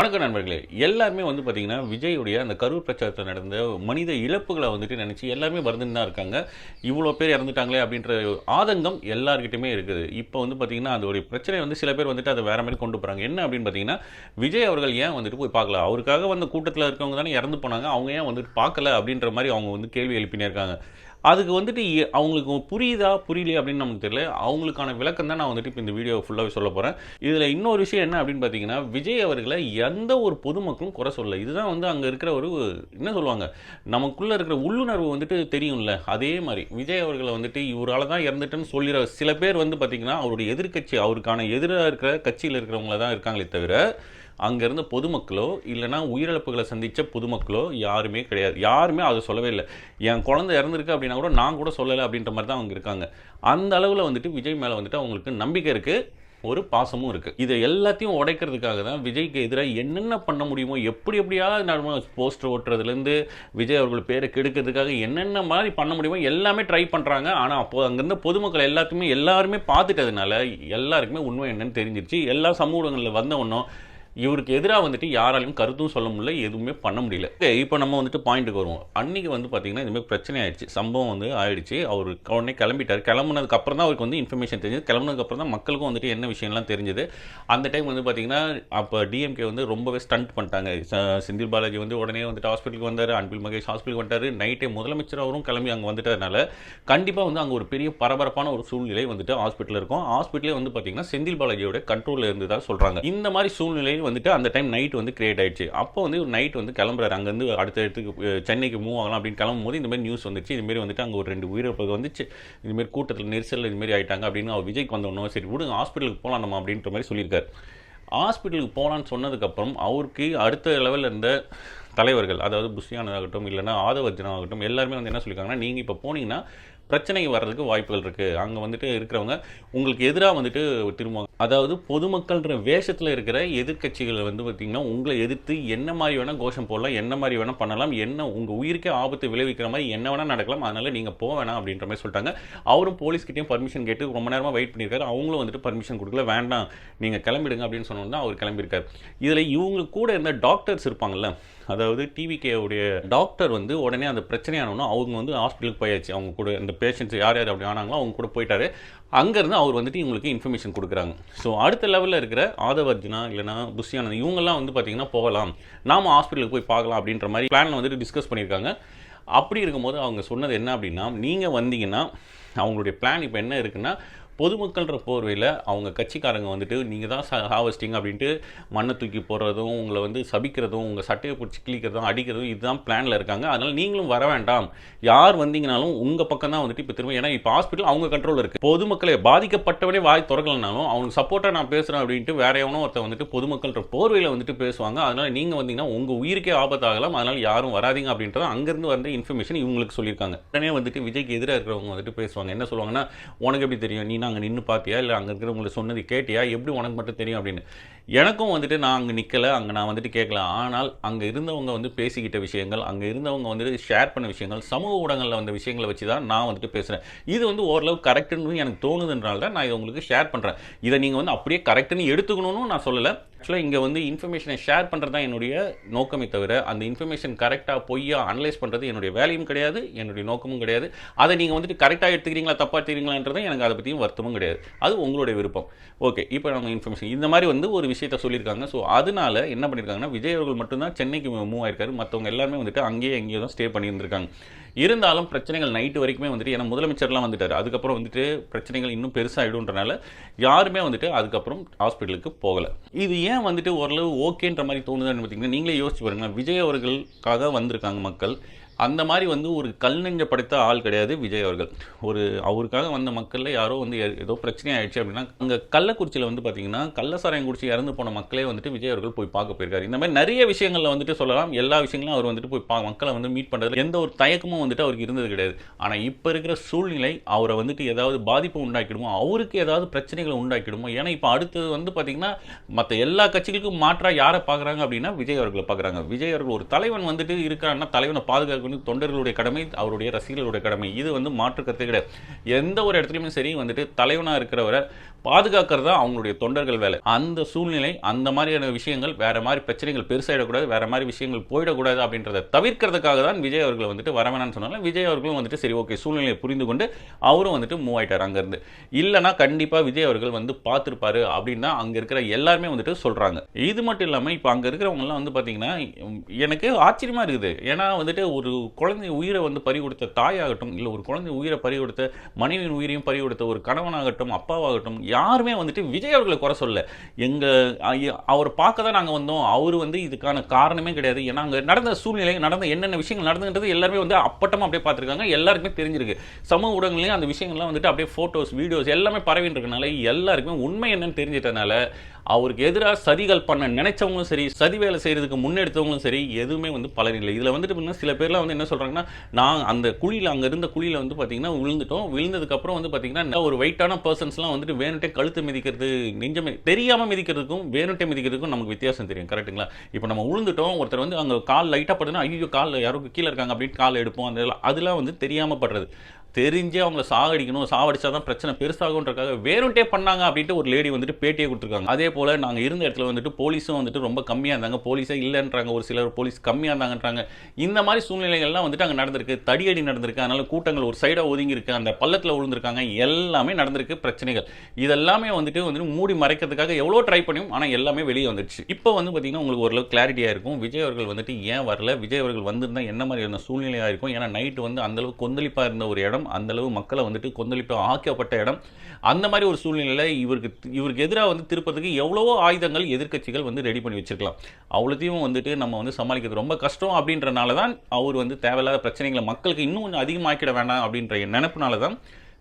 வணக்கம் நண்பர்களே. எல்லாருமே வந்து பார்த்தீங்கன்னா, விஜயுடைய அந்த கரூர் பிரச்சாரத்தில நடந்த மனித இழப்புகள வந்துட்டு நெனச்சு எல்லாருமே வருந்தின்னு தான் இருக்காங்க. இவ்வளோ பேர் இறந்துட்டாங்களே அப்படின்ற ஆதங்கம் எல்லார்கிட்டயுமே இருக்குது. இப்போ வந்து பார்த்தீங்கன்னா, அதோடைய பிரச்சனை வந்து சில பேர் வந்துட்டு அத வேற மாரி கொண்டு போறாங்க. என்ன அப்படின்னு பார்த்தீங்கன்னா, விஜய் அவர்கள் ஏன் வந்துட்டு போய் பார்க்கல? அவருக்காக வந்த கூட்டத்தில இருக்கவங்க தானே இறந்து போனாங்க. அவங்க ஏன் வந்துட்டு பார்க்கல? அப்படின்ற மாரி அவங்க வந்து கேள்வி எழுப்பினே இருக்காங்க. அதுக்கு வந்துட்டு அவங்களுக்கு புரியுதா? புரியலையா? அப்படின்னு நமக்கு தெரியல. அவங்களுக்கான விளக்கம் தான் நான் வந்துட்டு இப்ப இந்த வீடியோ ஃபுல்லாவே சொல்லப் போறேன். இதுல இன்னொரு விஷயம் என்ன அப்படின்னு பார்த்தீங்கன்னா, விஜய் அவர்கள எந்த ஒரு பொதுமக்களும் குறை சொல்லல. இதுதான் வந்து அங்க இருக்கிற ஒரு என்ன சொல்லுவாங்க? நமக்குள்ள இருக்கிற உள்ளுணர்வு வந்துட்டு தெரியும்ல. அதே மாரி விஜய் அவர்கள வந்துட்டு இவரால தான் இறந்துட்டேன்னு சொல்லிற சில பேர் வந்து பார்த்தீங்கன்னா, அவருடைய எதிர்க்கட்சி அவருக்கான எதிரா இருக்கிற கட்சியில இருக்கிறவங்கள தான் இருக்காங்களே தவிர, அங்க இருந்த பொதுமக்களோ, இல்லன்னா உயிரிழப்புகள சந்திச்ச பொதுமக்களோ யாருமே கிடையாது. யாருமே அத சொல்லவே இல்ல. என் குழந்தை இறந்திருக்கு அப்படின்னா கூட நான் கூட சொல்லல அப்படின்ற மாரி தான் அவங்க இருக்காங்க. அந்த அளவுல வந்துட்டு விஜய் மேல வந்துட்டு அவங்களுக்கு நம்பிக்கை இருக்கு. ஒரு பாசமும் இருக்கு. இத எல்லாத்தையும் உடைக்கிறதுக்காக தான் விஜய்க்கு எதிரா என்னென்ன பண்ண முடியுமோ, எப்படி எப்படியாவது நம்ம போஸ்டர் ஒட்டுறதுலேருந்து, விஜய் அவர்கள் பேர கெடுக்கிறதுக்காக என்னென்ன மாரி பண்ண முடியுமோ எல்லாமே ட்ரை பண்றாங்க. ஆனா, அப்போ அங்க இருந்த பொதுமக்கள் எல்லாருமே பார்த்துட்டதுனால, எல்லாருக்குமே உண்மை என்னன்னு தெரிஞ்சிருச்சு. எல்லா சமூக ஊடகங்கள்ல வந்தவொன்னும் இவருக்கு எதிரா வந்துட்டு யாராலையும் கருத்தும் சொல்ல முடியல. எதுவுமே பண்ண முடியல. இப்போ நம்ம வந்துட்டு பாயிண்ட்டுக்கு வருவோம். அன்னைக்கு வந்து பார்த்தீங்கன்னா, இந்த மாரி பிரச்சனை ஆயிடுச்சு. சம்பவம் வந்து ஆயிடுச்சு. அவரு உடனே கிளம்பிட்டாரு. கிளம்புனதுக்கு அப்புறம் தான் அவருக்கு வந்து இன்ஃபர்மேஷன் தெரிஞ்சது. கிளம்புனதுக்கு அப்புறம் தான் மக்களுக்கும் வந்துட்டு என்ன விஷயம்லாம் தெரிஞ்சது. அந்த டைம் வந்து பார்த்தீங்கன்னா, அப்ப டிஎம்கே வந்து ரொம்பவே ஸ்டண்ட் பண்ணிட்டாங்க. செந்தில் பாலாஜி வந்து உடனே வந்துட்டு ஹாஸ்பிட்டலுக்கு வந்தாரு. அன்பில் மகேஷ் ஹாஸ்பிட்டலுக்கு வந்துட்டாரு. நைட்டே முதலமைச்சர் அவரும் கிளம்பி அங்க வந்துட்டதுனால, கண்டிப்பா வந்து அங்க ஒரு பெரிய பரபரப்பான ஒரு சூழ்நிலை வந்துட்டு ஹாஸ்பிட்டல்ல இருக்கும். ஹாஸ்பிட்டலே வந்து பார்த்தீங்கன்னா, செந்தில் பாலாஜியோட கண்ட்ரோல்ல இருந்ததா சொல்றாங்க. இந்த மாரி சூழ்நிலை வந்துட்டு அந்த டைம் நைட் வந்து கிரியேட் ஆயிடுச்சு. அப்போ வந்து நைட் வந்து கிளம்புறாரு. அங்கேருந்து அடுத்த இடத்துக்கு சென்னைக்கு மூவ் ஆகலாம் அப்படின்னு கிளம்பும்போது இந்த மாதிரி நியூஸ் வந்துச்சு. இது மாதிரி வந்துட்டு அங்கே ஒரு 2 உயிரிழப்புகள் வந்துச்சு. இது மாதிரி கூட்டத்தில் நெரிசல் இது மாதிரி ஆயிட்டாங்க அப்படின்னு அவர் விஜய்க்கு வந்தோடனே சரி விடுங்க ஹாஸ்பிட்டலுக்கு போகலாம் நம்ம அப்படின்ற மாதிரி சொல்லியிருக்காரு. ஹாஸ்பிட்டலுக்கு போகலான்னு சொன்னதுக்கப்புறம் அவருக்கு அடுத்த லெவலில் இருந்த தலைவர்கள் அதாவது புஷியானது ஆகட்டும் இல்லைன்னா ஆதவர்ஜனா ஆகட்டும் எல்லாருமே வந்து என்ன சொல்லியிருக்காங்கன்னா நீங்கள் இப்போ போனீங்கன்னா பிரச்சனை வர்றதுக்கு வாய்ப்புகள் இருக்குது. அங்கே வந்துட்டு இருக்கிறவங்க உங்களுக்கு எதிராக வந்துட்டு திரும்புவாங்க. அதாவது பொதுமக்கள்ன்ற வேஷத்தில் இருக்கிற எதிர்க்கட்சிகளை வந்து பார்த்திங்கன்னா உங்களை எதிர்த்து என்ன மாதிரி வேணால் கோஷம் போடலாம், என்ன மாதிரி வேணால் பண்ணலாம், என்ன உங்கள் உயிருக்கே ஆபத்து விளைவிக்கிற மாதிரி என்ன வேணால் நடக்கலாம். அதனால் நீங்கள் போக வேணாம் அப்படின்ற மாதிரி சொல்லிட்டாங்க. அவரும் போலீஸ்கிட்டையும் பர்மிஷன் கேட்டு ரொம்ப நேரமாக வெயிட் பண்ணியிருக்காரு. அவங்களும் வந்துட்டு பர்மிஷன் கொடுக்கல, வேண்டாம் நீங்கள் கிளம்பிடுங்க அப்படின்னு சொன்னோன்னா அவர் கிளம்பியிருக்காரு. இதில் இவங்க கூட இருந்த டாக்டர்ஸ் இருப்பாங்கல்ல, அதாவது டிவிகேவுடைய டாக்டர் வந்து உடனே அந்த பிரச்சனையானோன்னா அவங்க வந்து ஹாஸ்பிட்டலுக்கு போயாச்சு. அவங்க கூட இந்த பேஷண்ட்ஸ் யார் யார் அப்படி ஆனாங்களோ அவங்க கூட போயிட்டாரு. அங்கேருந்து அவர் வந்துட்டு இவங்களுக்கு இன்ஃபர்மேஷன் கொடுக்குறாங்க. ஸோ அடுத்த லெவலில் இருக்கிற ஆதவர்ஜனா இல்லைனா புஷியானந்த் இவங்கெல்லாம் வந்து பார்த்தீங்கன்னா போகலாம், நாம் ஹாஸ்பிட்டலுக்கு போய் பார்க்கலாம் அப்படின்ற மாதிரி பிளான் வந்துட்டு டிஸ்கஸ் பண்ணியிருக்காங்க. அப்படி இருக்கும்போது அவங்க சொன்னது என்ன அப்படின்னா, நீங்கள் வந்தீங்கன்னா அவங்களுடைய பிளான் இப்போ என்ன இருக்குன்னா பொதுமக்கள்ன்ற போர்வையில் அவங்க கட்சிக்காரங்க வந்துட்டு நீங்கள் தான் ஹார்வெஸ்டிங் அப்படின்ட்டு மண்ணை தூக்கி போடுறதும் உங்களை வந்து சபிக்கிறதும் உங்கள் சட்டையை பிடிச்சி கிளிக்கிறதும் அடிக்கிறதும் இதுதான் பிளானில் இருக்காங்க. அதனால் நீங்களும் வர வேண்டாம், யார் வந்தீங்கனாலும் உங்கள் பக்கம் தான் வந்துட்டு இப்போ திரும்ப, ஏன்னா இப்போ ஹாஸ்பிட்டல் அவங்க கண்ட்ரோல் இருக்குது. பொதுமக்களை பாதிக்கப்பட்டவனே வாய் திறக்கலனாலும் அவனுக்கு சப்போர்ட்டாக நான் பேசுகிறேன் அப்படின்ட்டு வேற எவனோ ஒருத்தர் வந்துட்டு பொதுமக்கள்ன்ற போர்வையில் வந்துட்டு பேசுவாங்க. அதனால் நீங்கள் வந்தீங்கன்னா உங்கள் உயிருக்கே ஆபத்தாகலாம், அதனால் யாரும் வராதிங்க அப்படின்றத அங்கேருந்து வந்த இன்ஃபர்மேஷன் இவங்களுக்கு சொல்லியிருக்காங்க. உடனே வந்துட்டு விஜய்க்கு எதிராக இருக்கிறவங்க வந்துட்டு பேசுவாங்க. என்ன சொல்லுவாங்கன்னா, உனக்கு எப்படி தெரியும், நீ அங்கே நின்று பார்த்தியா இல்லை அங்கே இருக்கிறவங்களை சொன்னது கேட்டியா, எப்படி உனக்கு மட்டும் தெரியும் அப்படின்னு. எனக்கும் வந்துட்டு நான் அங்கே நிற்கலை, அங்கே நான் வந்துட்டு கேட்கல. ஆனால் அங்கே இருந்தவங்க வந்து பேசிக்கிட்ட விஷயங்கள், அங்கே இருந்தவங்க வந்துட்டு ஷேர் பண்ண விஷயங்கள், சமூக ஊடகங்களில் வந்த விஷயங்களை வச்சு தான் நான் வந்துட்டு பேசுகிறேன். இது வந்து ஓரளவு கரெக்டுன்னு எனக்கு தோணுதுன்றனால தான் நான் இதை உங்களுக்கு ஷேர் பண்ணுறேன். இதை நீங்கள் வந்து அப்படியே கரெக்டுன்னு எடுத்துக்கணும்னு நான் சொல்லலை. ஆக்சுவலாக இங்கே வந்து இன்ஃபர்மேஷனை ஷேர் பண்ணுறது தான் என்னுடைய நோக்கமே தவிர அந்த இன்ஃபர்மேஷன் கரெக்டாக பொய்யா அனலைஸ் பண்ணுறது என்னுடைய வேலையும் கிடையாது, என்னுடைய நோக்கமும் கிடையாது. அதை நீங்கள் வந்துட்டு கரெக்டாக எடுத்துக்கிறீங்களா தப்பாக எடுத்துக்கிறீங்களான்றது எனக்கு அதை பற்றியும் வருத்தமும் கிடையாது. அது உங்களுடைய விருப்பம். ஓகே, இப்போ நம்ம இன்ஃபர்மேஷன் இந்த மாதிரி வந்து ஒரு விஷயத்த சொல்லியிருக்காங்க. ஸோ அதனால என்ன பண்ணியிருக்காங்கன்னா, விஜய் அவர்கள் மட்டும்தான் சென்னைக்கு மூவ் ஆயிருக்காரு. மற்றவங்க எல்லாருமே வந்துட்டு அங்கேயே எங்கேயோ தான் ஸ்டே பண்ணியிருந்திருக்காங்க. இருந்தாலும் பிரச்சனைகள் நைட்டு வரைக்குமே வந்துட்டு, ஏன்னா முதலமைச்சர்லாம் வந்துட்டார், அதுக்கப்புறம் வந்துட்டு பிரச்சனைகள் இன்னும் பெருசாகிடும்ன்றனால யாருமே வந்துட்டு அதுக்கப்புறம் ஹாஸ்பிட்டலுக்கு போகலை. இது ஏன் வந்துட்டு ஓரளவு ஓகேன்ற மாதிரி தோணுதுன்னு பார்த்தீங்கன்னா, நீங்களே யோசிச்சு பாருங்கள். விஜய் அவர்களுக்காக வந்திருக்காங்க மக்கள். அந்த மாதிரி வந்து ஒரு கல் நெஞ்ச படைத்த ஆள் கிடையாது விஜய் அவர்கள். ஒரு அவருக்காக வந்த மக்களில் யாரோ வந்து ஏதோ பிரச்சனை ஆயிடுச்சு அப்படின்னா, அங்கே கள்ளக்குறிச்சியில் வந்து பார்த்தீங்கன்னா கள்ளசாராயம் குடிச்சு இறந்து போன மக்களே வந்துட்டு விஜய் அவர்கள் போய் பார்க்க போயிருக்காரு. இந்த மாதிரி நிறைய விஷயங்களில் வந்துட்டு சொல்லலாம். எல்லா விஷயங்களும் அவர் வந்துட்டு போய் மக்களை வந்து மீட் பண்ணுறது எந்த ஒரு தயக்கமும் வந்துட்டு அவருக்கு இருந்தது கிடையாது. ஆனால் இப்போ இருக்கிற சூழ்நிலை அவரை வந்துட்டு ஏதாவது பாதிப்பு உண்டாக்கிடுமோ, அவருக்கு ஏதாவது பிரச்சனைகளை உண்டாக்கிடுமோ. ஏன்னா இப்போ அடுத்தது வந்து பார்த்தீங்கன்னா மற்ற எல்லா கட்சிகளுக்கும் மாற்றாக யாரை பார்க்குறாங்க அப்படின்னா விஜய் அவர்களை பார்க்குறாங்க. விஜய் அவர்கள் ஒரு தலைவன் வந்துட்டு இருக்காருன்னா தலைவனை பாதுகாக்க தொண்டர்களுடைய கடமை, அவருடைய ரசிகர்களுடைய கடமை. இது வந்து மாற்று கருத்து கிடையாது. எந்த ஒரு இடத்துலையுமே சரி வந்துட்டு தலைவனாக இருக்கிறவரை பாதுகாக்கிறது தான் அவங்களுடைய தொண்டர்கள் வேலை. அந்த சூழ்நிலை, அந்த மாதிரியான விஷயங்கள், வேற மாதிரி பிரச்சனைகள் பெருசாயிடக்கூடாது, வேற மாதிரி விஷயங்கள் போயிடக்கூடாது அப்படின்றத தவிர்க்கிறதுக்காக தான் விஜய் அவர்கள் வந்துட்டு வர வேணாம்னு சொன்னாங்க. விஜய் அவர்களும் வந்துட்டு சரி ஓகே சூழ்நிலையை புரிந்து கொண்டு அவரும் வந்துட்டு மூவ் ஆயிட்டார் அங்கேருந்து. இல்லைனா கண்டிப்பாக விஜய் அவர்கள் வந்து பார்த்துருப்பாரு அப்படின்னு தான் அங்கே இருக்கிற எல்லாருமே வந்துட்டு சொல்கிறாங்க. இது மட்டும் இல்லாமல் இப்போ அங்கே இருக்கிறவங்கலாம் வந்து பார்த்தீங்கன்னா எனக்கு ஆச்சரியமாக இருக்குது. ஏன்னா வந்துட்டு ஒரு குழந்தை உயிரை வந்து பறி கொடுத்த தாயாகட்டும், இல்லை ஒரு குழந்தை உயிரை பறி கொடுத்த மனைவியின் உயிரையும் பறி கொடுத்த ஒரு கணவனாகட்டும், அப்பாவாகட்டும், யாருமே வந்துட்டு விஜய் அவர்களை குறை சொல்ல. அவர் பார்க்க தான் நாங்கள் வந்தோம். அவர் வந்து இதுக்கான காரணமே கிடையாது. ஏன்னா அங்கே நடந்த சூழ்நிலை, நடந்த என்னென்ன விஷயங்கள் நடந்துன்றது எல்லாருமே வந்து அப்பட்டமாக அப்படியே பார்த்துருக்காங்க. எல்லாருக்குமே தெரிஞ்சிருக்கு. சமூக ஊடகங்களையும் அந்த விஷயங்கள்லாம் வந்துட்டு அப்படியே ஃபோட்டோஸ், வீடியோஸ் எல்லாமே பரவிட்டு இருக்கனால எல்லாருக்குமே உண்மை என்னன்னு தெரிஞ்சிட்டனால அவருக்கு எதிராக சதிகள் பண்ண நினைச்சவங்களும் சரி, சதி வேலை செய்யறதுக்கு முன்னெடுத்தவங்களும் சரி, எதுவுமே வந்து பலன் இல்லை. இதில் வந்துட்டு சில பேர்லாம் வந்து என்ன சொல்றாங்கன்னா, நான் அந்த குழியில், அங்கே இருந்த குழியில் வந்து பார்த்தீங்கன்னா விழுந்துட்டோம். விழுந்ததுக்கப்புறம் வந்து பார்த்தீங்கன்னா ஒரு வெயிட்டான பர்சன்ஸ்லாம் வந்துட்டு வேணுட்டே கழுத்து மிதிக்கிறது, நெஞ்சமே தெரியாமல் மிதிக்கிறதுக்கும் வேணுட்டே மிதிக்கிறதுக்கும் நமக்கு வித்தியாசம் தெரியும். கரெக்டுங்களா? இப்போ நம்ம விழுந்துட்டோம், ஒருத்தர் வந்து அங்கே கால் லைட்டாக படுதுன்னா ஐயோ கால் யாரோ கீழே இருக்காங்க அப்படின்னு கால் எடுப்போம். அதெல்லாம் வந்து தெரியாமல் படுறது. தெரிஞ்சே அவங்கள சாகடிக்கணும், சாவடிச்சா தான் பிரச்சனை பெருசாகுன்றக்காக வேணுட்டே பண்ணாங்க அப்படின்ட்டு ஒரு லேடி வந்துட்டு பேட்டியே கொடுத்துருக்காங்க. அதே போல் நாங்கள் இருந்த இடத்துல வந்துட்டு போலீஸும் வந்துட்டு ரொம்ப கம்மியாக இருந்தாங்க. போலீஸே இல்லைன்றாங்க, ஒரு சிலர் போலீஸ் கம்மியாக இருந்தாங்கன்றாங்க. இந்த மாதிரி சூழ்நிலைகள்லாம் வந்துட்டு அங்கே நடந்திருக்கு. தடியடி நடந்திருக்கு. அதனால கூட்டங்கள் ஒரு சைடாக ஒதுங்கி இருக்கு, அந்த பள்ளத்தில் விழுந்திருக்காங்க, எல்லாமே நடந்திருக்கு பிரச்சனைகள். இதெல்லாமே வந்துட்டு மூடி மறைக்கிறதுக்காக எவ்வளோ ட்ரை பண்ணியும் ஆனால் எல்லாமே வெளியே வந்துடுச்சு. இப்போ வந்து பார்த்தீங்கன்னா உங்களுக்கு ஓரளவு கிளாரிட்டியாக இருக்கும். விஜய் அவர்கள் வந்துட்டு ஏன் வரல, விஜய் அவர்கள் வந்திருந்தால் என்ன மாதிரியான சூழ்நிலையாக இருக்கும். ஏன்னா நைட்டு வந்து அந்தளவுக்கு கொந்தளிப்பாக இருந்த ஒரு இடம், அந்த அளவு மக்களை வந்துட்டு கொந்தளிப்பு ஆக்கப்பட்ட இடம். அந்த மாதிரி ஒரு சூழ்நிலையில் இவருக்கு எதிராக வந்து திருப்பதுக்கு எவ்வளவோ ஆயுதங்கள் எதிர்க்கட்சிகள் வந்து ரெடி பண்ணி வச்சிருக்கலாம். அவ்வளோத்தையும் வந்துட்டு நம்ம வந்து சமாளிக்கிறது ரொம்ப கஷ்டம். அப்படின்றனால தான் அவர் வந்து தேவையில்லாத பிரச்சனைகளை மக்களுக்கு இன்னும் கொஞ்சம் அதிகமாக்கிட வேண்டாம் அப்படின்ற நினைப்புனால தான்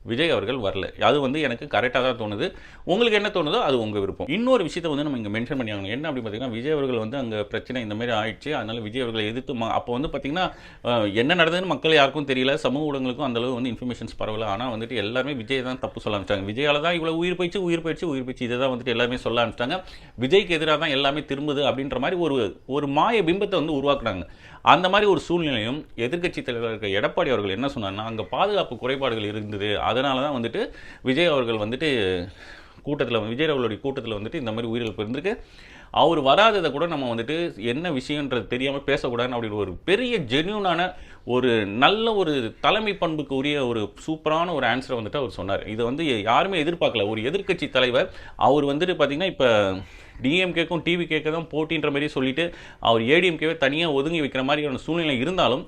விஜய் அவர்கள் வரல. அது வந்து எனக்கு கரெக்டாக தான் தோணுது. உங்களுக்கு என்ன தோணுதோ அது உங்கள் விருப்பம். இன்னொரு விஷயத்தை வந்து நம்ம இங்கே மென்ஷன் பண்ணி ஆகணும். என்ன அப்படி பார்த்தீங்கன்னா, விஜய் அவர்கள் வந்து அங்கே பிரச்சனை இந்த மாதிரி ஆயிடுச்சு. அதனால விஜய் அவர்களை எதிர்த்து அப்போ வந்து பார்த்தீங்கன்னா என்ன நடந்ததுன்னு மக்கள் யாருக்கும் தெரியல, சமூக ஊடகங்களுக்கும் அந்தளவு வந்து இன்ஃபர்மேஷன்ஸ் பரவல. ஆனால் வந்துட்டு எல்லாருமே விஜய் தான் தப்பு சொல்ல ஆரம்பிச்சிட்டாங்க. விஜயால் தான் இவ்வளோ உயிர் போயிடுச்சு இதை தான் வந்துட்டு எல்லாருமே சொல்ல ஆரம்பிச்சிட்டாங்க. விஜய்க்கு எதிராக தான் எல்லாமே திரும்புது அப்படின்ற மாதிரி ஒரு மாய பிம்பத்தை வந்து உருவாக்குனாங்க. அந்த மாதிரி ஒரு சூழ்நிலையும் எதிர்க்கட்சி தலைவர் இருக்க எடப்பாடி அவர்கள் என்ன சொன்னார்னா, அங்கே பாதுகாப்பு குறைபாடுகள் இருந்தது, அதனால தான் வந்துட்டு விஜய் அவர்கள் வந்துட்டு விஜய் அவர்களுடைய கூட்டத்தில் வந்துட்டு இந்த மாதிரி உயிரிழப்பு இருந்திருக்கு. அவர் வராததை கூட நம்ம வந்துட்டு என்ன விஷயன்றது தெரியாமல் பேசக்கூடாதுன்னு அப்படின்னு ஒரு பெரிய ஜென்யூனான ஒரு நல்ல ஒரு தலைமை பண்புக்கு உரிய ஒரு சூப்பரான ஒரு ஆன்சரை வந்துட்டு அவர் சொன்னார். இதை வந்து யாருமே எதிர்பார்க்கல. ஒரு எதிர்க்கட்சி தலைவர் அவர் வந்துட்டு பார்த்தீங்கன்னா இப்போ டிஎம்கேக்கும் டிவிகேக்கு தான் போட்டின்ற மாதிரி சொல்லிட்டு அவர் ஏடிஎம்கேவை தனியாக ஒதுங்கி வைக்கிற மாதிரியான சூழ்நிலை இருந்தாலும்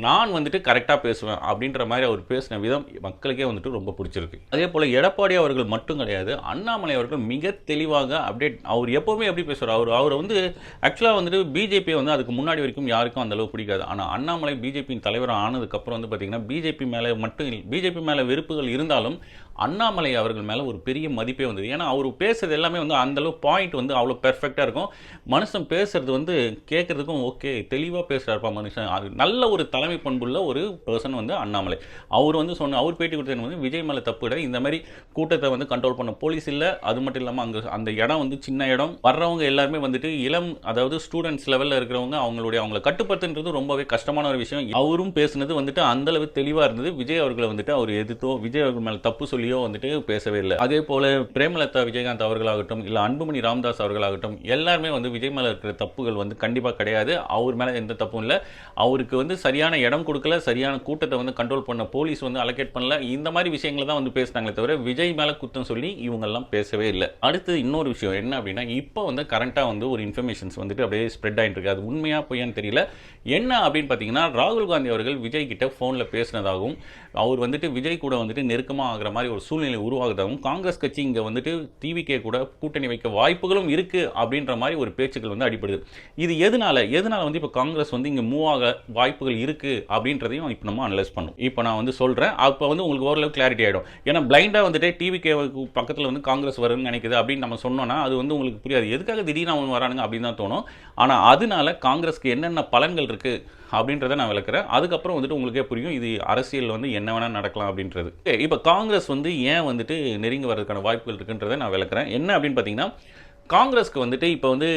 நான் வந்துட்டு கரெக்டாக பேசுவேன் அப்படின்ற மாதிரி அவர் பேசின விதம் மக்களுக்கே வந்துட்டு ரொம்ப பிடிச்சிருக்கு. அதே போல் எடப்பாடி அவர்கள் மட்டும் கிடையாது, அண்ணாமலை அவர்கள் மிக தெளிவாக அப்டேட். அவர் எப்போவுமே எப்படி பேசுவார், அவர் வந்து ஆக்சுவலாக வந்துட்டு பிஜேபி வந்து அதுக்கு முன்னாடி வரைக்கும் யாருக்கும் அந்தளவு பிடிக்காது. ஆனால் அண்ணாமலை பிஜேபியின் தலைவர் ஆனதுக்கப்புறம் வந்து பார்த்திங்கன்னா பிஜேபி மேலே வெறுப்புகள் இருந்தாலும் அண்ணாமலை அவர்கள் மேலே ஒரு பெரிய மதிப்பே வந்தது. ஏன்னா அவர் பேசுறது எல்லாமே வந்து அந்தளவு பாயிண்ட் வந்து அவ்வளோ பெர்ஃபெக்டாக இருக்கும். மனுஷன் பேசுறது வந்து கேட்குறதுக்கும் ஓகே தெளிவாக பேசுகிறாருப்பா மனுஷன். அது நல்ல ஒரு தலைமை பண்புள்ள ஒரு பர்சன் வந்து அண்ணாமலை. அவர் வந்து அவர் பேட்டி கொடுத்தது வந்து விஜய் மேலே தப்பு கிடையாது. இந்த மாதிரி கூட்டத்தை வந்து கண்ட்ரோல் பண்ண போலீஸ் இல்லை. அது மட்டும் இல்லாமல் அங்கே அந்த இடம் வந்து சின்ன இடம், வர்றவங்க எல்லாருமே வந்துட்டு அதாவது ஸ்டூடெண்ட்ஸ் லெவலில் இருக்கிறவங்க, அவங்கள கட்டுப்படுத்துன்றது ரொம்பவே கஷ்டமான ஒரு விஷயம். அவரும் பேசுனது வந்துட்டு அந்தளவு தெளிவாக இருந்தது. விஜய் அவர்களை வந்துட்டு அவர் எதிர்த்தோ விஜய் அவர்கள் மேலே தப்பு சொல்லி வந்துட்டு பேசவே இல்லை. அதே போல பிரேமலதா விஜயகாந்த் அவர்களாகட்டும், இல்ல அன்புமணி ராமதாஸ் அவர்களாகட்டும், எல்லாருமே வந்து விஜய் மேல இருக்கிற தப்புகள் வந்து கண்டிப்பா கிடையாது. அவர் மேல எந்த தப்பும் இல்லை. அவருக்கு வந்து சரியான இடம் கொடுக்கல, சரியான கூட்டத்தை வந்து கண்ட்ரோல் பண்ண போலீஸ் வந்து அலோகேட் பண்ணல. இந்த மாதிரி விஷயங்களை தான் வந்து பேசினாங்களே தவிர விஜய் மேல குத்தம் சொல்லி இவங்க எல்லாம் பேசவே இல்லை. அடுத்து இன்னொரு விஷயம் என்ன அப்படின்னா, இப்போ வந்து கரண்டா வந்து ஒரு இன்ஃபர்மேஷன்ஸ் வந்துட்டு அப்படியே ஸ்ப்ரெட் ஆகிட்டு இருக்கு. அது உண்மையா பொய்யான்னு தெரியல. என்ன அப்படின்னு பார்த்தீங்கன்னா, ராகுல் காந்தி அவர்கள் விஜய் கிட்ட ஃபோனில் பேசினதாகவும், அவர் வந்துட்டு விஜய் கூட வந்துட்டு நெருக்கமாக ஆகிற மாதிரி ஒரு சூழ்நிலை உருவாகுதாகவும், காங்கிரஸ் கட்சி இங்கே வந்துட்டு டிவிகே கூட கூட்டணி வைக்க வாய்ப்புகளும் இருக்குது அப்படின்ற மாதிரி ஒரு பேச்சுக்கள் வந்து அடிப்படுது. இது எதனால வந்து இப்போ காங்கிரஸ் வந்து இங்கே மூவ் ஆக வாய்ப்புகள் இருக்குது அப்படின்றதையும் இப்போ நம்ம அனலைஸ் பண்ணும். இப்போ நான் வந்து சொல்கிறேன், அப்போ வந்து உங்களுக்கு ஓரளவு கிளாரிட்டி ஆகிடும். ஏன்னா பிளைண்டாக வந்துட்டு டிவிகே பக்கத்தில் வந்து காங்கிரஸ் வரும்னு நினைக்குது அப்படின்னு நம்ம சொன்னோன்னா அது வந்து உங்களுக்கு புரியாது. எதுக்காக திடீர்னு அவங்க வரானுங்க அப்படின்னு தான் தோணும். ஆனால் அதனால காங்கிரஸ்க்கு என்னென்ன பலன்கள் இருக்குது அப்படின்றத நான் விளக்குறேன். அதுக்கப்புறம் வந்துட்டு உங்களுக்கே புரியும் இது அரசியல் வந்து என்ன வேணால் நடக்கலாம் அப்படின்றது. இப்போ காங்கிரஸ் வந்து ஏன் வந்துட்டு நெருங்கி வர்றதுக்கான வாய்ப்புகள் இருக்குன்றதை நான் விளக்குறேன். என்ன அப்படின்னு பார்த்தீங்கன்னா, காங்கிரஸ்க்கு வந்துட்டு இப்போ வந்து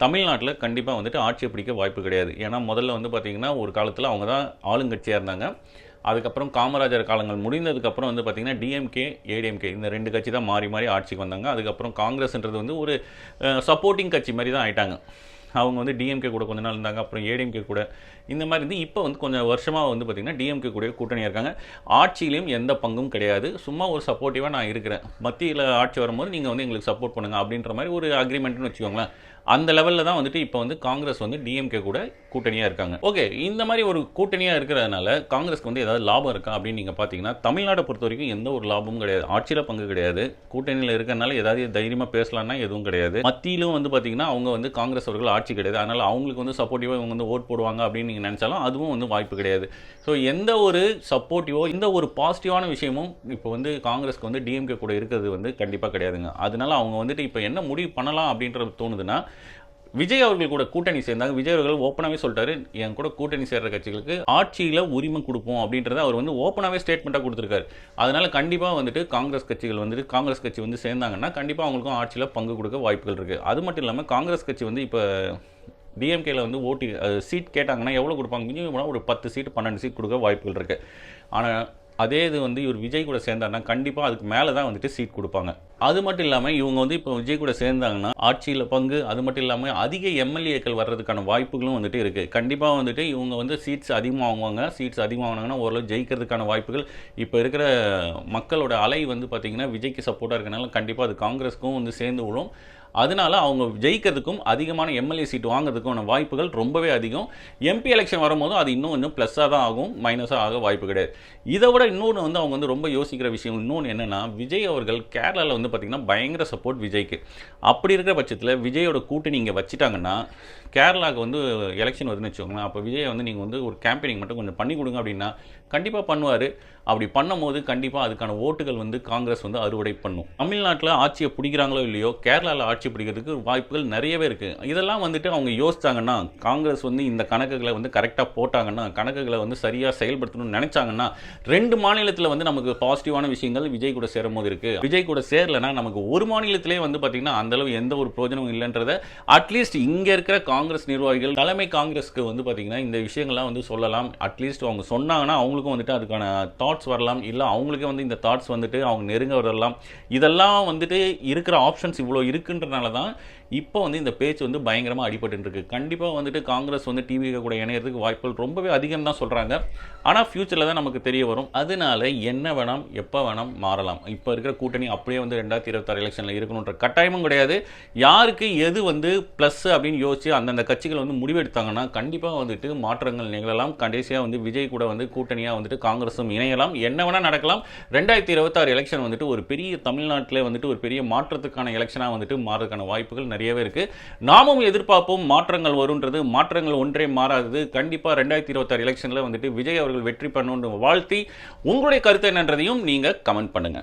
தமிழ்நாட்டில் கண்டிப்பாக வந்துட்டு ஆட்சியை பிடிக்க வாய்ப்பு கிடையாது. ஏன்னா முதல்ல வந்து பார்த்திங்கன்னா ஒரு காலத்தில் அவங்க தான் ஆளுங்கட்சியாக இருந்தாங்க. அதுக்கப்புறம் காமராஜர் காலங்கள் முடிந்ததுக்கப்புறம் வந்து பார்த்திங்கன்னா டிஎம்கே ஏடிஎம்கே இந்த 2 கட்சி தான் மாறி மாறி ஆட்சிக்கு வந்தாங்க. அதுக்கப்புறம் காங்கிரஸ்ன்றது வந்து ஒரு சப்போர்ட்டிங் கட்சி மாதிரி தான் ஆயிட்டாங்க. அவங்க வந்து டிஎம்கே கூட கொஞ்ச நாள் இருந்தாங்க, அப்புறம் ஏடிஎம்கே கூட இந்த மாதிரி இருந்து இப்போ வந்து கொஞ்சம் வருஷமாக வந்து பார்த்திங்கன்னா டிஎம்கே கூட கூட்டணியாக இருக்காங்க. ஆட்சியிலையும் எந்த பங்கும் கிடையாது, சும்மா ஒரு சப்போர்ட்டிவாக நான் இருக்கிறேன், மத்தியில் ஆட்சி வரும்போது நீங்கள் வந்து எங்களுக்கு சப்போர்ட் பண்ணுங்கள் அப்படின்ற மாதிரி ஒரு அக்ரிமெண்ட்னு வச்சுக்கோங்களேன். அந்த லெவலில் தான் வந்துட்டு இப்போ வந்து காங்கிரஸ் வந்து டிஎம்கே கூட கூட்டணியாக இருக்காங்க. ஓகே, இந்த மாதிரி ஒரு கூட்டணியாக இருக்கிறதுனால காங்கிரஸ்க்கு வந்து ஏதாவது லாபம் இருக்கா அப்படின்னு நீங்கள் பார்த்தீங்கன்னா தமிழ்நாட்டை பொறுத்த வரைக்கும் எந்த ஒரு லாபமும் கிடையாது. ஆட்சியில் பங்கு கிடையாது. கூட்டணியில் இருக்கிறதுனால ஏதாவது தைரியமாக பேசலாம்னா எதுவும் கிடையாது. மத்தியிலும் வந்து பார்த்தீங்கன்னா அவங்க வந்து காங்கிரஸ் அவர்கள் ஆட்சி கிடையாது, அதனால் அவங்களுக்கு வந்து சப்போர்ட்டிவாக இவங்க வந்து ஓட் போடுவாங்க அப்படின்னு நீங்கள் நினச்சாலும் அதுவும் வந்து வாய்ப்பு கிடையாது. ஸோ எந்த ஒரு சப்போர்ட்டிவோ எந்த ஒரு பாசிட்டிவான விஷயமும் இப்போ வந்து காங்கிரஸ்க்கு வந்து டிஎம்கே கூட இருக்கிறது வந்து கண்டிப்பாக கிடையாதுங்க. அதனால அவங்க வந்துட்டு இப்போ என்ன முடிவு பண்ணலாம் அப்படின்றது தோணுதுன்னா, விஜய் அவர்கள் கூட கூட்டணி சேர்ந்தாங்க. விஜய் அவர்கள் ஓப்பனாகவே சொல்லிட்டாரு, என் கூட கூட்டணி சேர்ற கட்சிகளுக்கு ஆட்சியில் உரிமை கொடுப்போம் அப்படின்றத அவர் வந்து ஓப்பனாகவே ஸ்டேட்மெண்ட்டாக கொடுத்துருக்காரு. அதனால கண்டிப்பாக வந்துட்டு காங்கிரஸ் கட்சி வந்து சேர்ந்தாங்கன்னா கண்டிப்பாக அவங்களுக்கும் ஆட்சியில் பங்கு கொடுக்க வாய்ப்புகள் இருக்குது. அது மட்டும் இல்லாமல் காங்கிரஸ் கட்சி வந்து இப்போ டிஎம்கேல வந்து சீட் கேட்டாங்கன்னா எவ்வளோ கொடுப்பாங்க? மினிமம் போனால் ஒரு 10 சீட் 12 சீட் கொடுக்க வாய்ப்புகள் இருக்குது. ஆனால் அதே இது வந்து இவர் விஜய் கூட சேர்ந்தாருன்னா கண்டிப்பாக அதுக்கு மேலே தான் வந்துட்டு சீட் கொடுப்பாங்க. அது மட்டும் இல்லாமல் இவங்க வந்து இப்போ விஜய் கூட சேர்ந்தாங்கன்னா ஆட்சியில் பங்கு, அது மட்டும் இல்லாமல் அதிக எம்எல்ஏக்கள் வர்றதுக்கான வாய்ப்புகளும் வந்துட்டு இருக்குது. கண்டிப்பாக வந்துட்டு இவங்க வந்து சீட்ஸ் அதிகமாக வாங்குவாங்க. சீட்ஸ் அதிகமாக வாங்கினாங்கன்னா ஓரளவு ஜெயிக்கிறதுக்கான வாய்ப்புகள் இப்போ இருக்கிற மக்களோட அலை வந்து பார்த்திங்கன்னா விஜய்க்கு சப்போர்ட்டாக இருக்கனால கண்டிப்பாக அது காங்கிரஸுக்கும் வந்து சேர்ந்து விழும். அதனால அவங்க ஜெயிக்கிறதுக்கும் அதிகமான எம்எல்ஏ சீட் வாங்குறதுக்கான வாய்ப்புகள் ரொம்பவே அதிகம். எம்பி எலெக்ஷன் வரும்போது அது இன்னும் கொஞ்சம் ப்ளஸ்ஸாக தான் ஆகும், மைனஸாக ஆக வாய்ப்பு கிடையாது. இதை விட இன்னொன்று வந்து அவங்க வந்து ரொம்ப யோசிக்கிற விஷயம் இன்னொன்று என்னென்னா, விஜய் அவர்கள் கேரளாவில் வந்து பார்த்திங்கன்னா பயங்கர சப்போர்ட் விஜய்க்கு. அப்படி இருக்கிற பட்சத்தில் விஜயோட கூட்டணி இங்கே வச்சுட்டாங்கன்னா கேரளாவுக்கு வந்து எலெக்ஷன் வருதுன்னு வச்சுக்கோங்களேன், அப்போ விஜய் வந்து நீங்கள் வந்து ஒரு கேம்பெயினிங் மட்டும் கொஞ்சம் பண்ணி கொடுங்க அப்படின்னா கண்டிப்பாக பண்ணுவார். அப்படி பண்ணும்போது கண்டிப்பாக அதுக்கான ஓட்டுகள் வந்து காங்கிரஸ் வந்து அறுவடை பண்ணும். தமிழ்நாட்டில் ஆட்சியை பிடிக்கிறாங்களோ இல்லையோ, கேரளாவில் ஆட்சி பிடிக்கிறதுக்கு வாய்ப்புகள் நிறையவே இருக்குது. இதெல்லாம் வந்துட்டு அவங்க யோசிச்சாங்கன்னா, காங்கிரஸ் வந்து இந்த கணக்குகளை வந்து கரெக்டாக போட்டாங்கன்னா, கணக்குகளை வந்து சரியாக செயல்படுத்தணும்னு நினச்சாங்கன்னா 2 மாநிலத்தில் வந்து நமக்கு பாசிட்டிவான விஷயங்கள் விஜய் கூட சேரும் போது இருக்குது. விஜய் கூட சேரலைன்னா நமக்கு ஒரு மாநிலத்திலே வந்து பார்த்திங்கன்னா அந்தளவு எந்த ஒரு பிரோஜனமும் இல்லைன்றத அட்லீஸ்ட் இங்கே இருக்கிற காங்கிரஸ் நிர்வாகிகள் தலைமை காங்கிரஸ்க்கு வந்து பார்த்திங்கன்னா இந்த விஷயங்கள்லாம் வந்து சொல்லலாம். அட்லீஸ்ட் அவங்க சொன்னாங்கன்னா அவங்களுக்கும் வந்துட்டு அதுக்கான தாட்ஸ் வரலாம், இல்லை அவங்களுக்கே வந்து இந்த தாட்ஸ் வந்துட்டு அவங்க நெருங்க வரலாம். இதெல்லாம் வந்துட்டு இருக்கிற ஆப்ஷன்ஸ் இவ்வளோ இருக்குன்றனால தான் இப்போ வந்து இந்த பேச்சு வந்து பயங்கரமாக அடிபட்டு இருக்கு. கண்டிப்பாக வந்துட்டு காங்கிரஸ் வந்து டிவிக்கு கூட இணையறதுக்கு வாய்ப்புகள் ரொம்பவே அதிகம் தான் சொல்கிறாங்க. ஆனால் ஃபியூச்சரில் தான் நமக்கு தெரிய வரும். அதனால என்ன வேணாம் எப்போ வேணாம் மாறலாம். இப்போ இருக்கிற கூட்டணி அப்படியே வந்து 2026 எலெக்ஷனில் இருக்கணுன்ற கட்டாயமும் கிடையாது. யாருக்கு எது வந்து ப்ளஸ் அப்படின்னு யோசிச்சு அந்தந்த கட்சிகள் வந்து முடிவெடுத்தாங்கன்னா கண்டிப்பாக வந்துட்டு மாற்றங்கள் நிகழலாம். கடைசியாக வந்து விஜய் கூட வந்து கூட்டணியாக வந்துட்டு காங்கிரஸும் இணையலாம். என்ன வேணால் நடக்கலாம். 2026 எலெக்ஷன் வந்துட்டு ஒரு பெரிய தமிழ்நாட்டில் வந்துட்டு ஒரு பெரிய மாற்றத்துக்கான எலெக்ஷனாக வந்துட்டு மாறதுக்கான வாய்ப்புகள் நிறையவே இருக்கு. நாமும் எதிர்பார்ப்போம் மாற்றங்கள் வரும்ன்றது. மாற்றங்கள் ஒன்றே மாறாதது. கண்டிப்பா 2026 எலெக்ஷன்ல வந்துட்டு விஜய் அவர்கள் வெற்றி பண்ணணும்னு வாழ்த்தி உங்களுடைய கருத்து என்னன்றதையும் நீங்க கமெண்ட் பண்ணுங்க.